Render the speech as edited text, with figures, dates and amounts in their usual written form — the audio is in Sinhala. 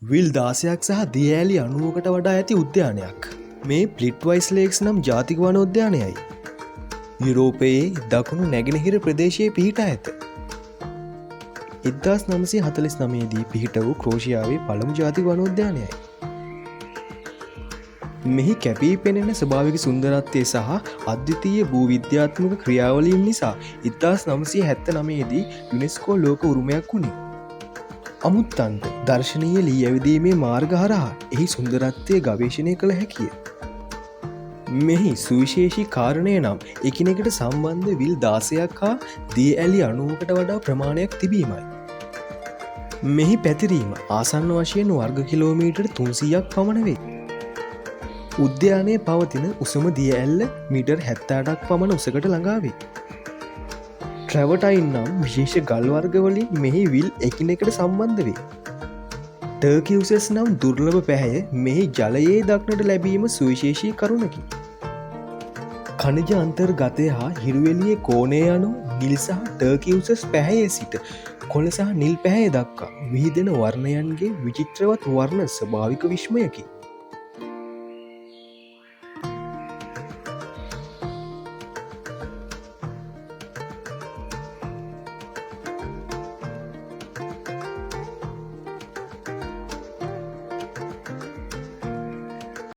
විල් 16ක් සහ දියඇලි 90කට වඩා ඇති උද්‍යානයක්. මේ ප්ලිට්වයිස් ලේක්ස් නම් ජාතික වනෝද්‍යානයයි. යුරෝපයේ දකුණු නැගෙනහිර ප්‍රදේශයේ පිහිටා ඇත. 1949 දී පිහිට වූ ක්‍රෝෂියාවේ පළමු ජාතික වනෝද්‍යානයයි. මෙහි කැපී පෙනෙන ස්වභාවික සුන්දරත්වය සහ අද්විතීය භූවිද්‍යාත්මක ක්‍රියාවලීන් නිසා 1979 දී යුනෙස්කෝ ලෝක උරුමයක් වුණේ. අමුත්තන්ට දර්ශනීය ලී ඇවිදීමේ මාර්ග හරහා එහි සුන්දරත්වය ගවේශණය කළ හැකිය. මෙහි සුවිශේෂී කාරණය නම් එකිනෙකට සම්බන්ධ විල් 16ක් හා දී ඇලි 90කට වඩා ප්‍රමාණයක් තිබීමයි. මෙහි පැතිරීම ආසන්න වශයෙන් වර්ග කිලෝමීටර් 300ක් පමණ වේ. උද්‍යානයේ පවතින උසම දිය ඇල්ල මීටර් 78ක් පමණ උසකට ළඟාවේ. ට්‍රැවටයින් නම් විශේෂ ගල්වර්ගවලින් මෙහි විල් එකිනෙකට සම්බන්ධ වේ. ටර්කියුසස් නම් දුර්ලභ පැහැය මෙහි ජලයේ දක්නට ලැබීම සුවිශේෂී කරුණකි. කණජ අන්තර්ගතය හා හිරුවෙලියේ කෝණය යනු නිල් සහ ටර්කියුසස් පැහැයේ සිට කොළ සහ නිල් පැහැය දක්වා විහිදෙන වර්ණයන්ගේ විචිත්‍රවත් වර්ණ ස්වභාවික විශ්මයකි.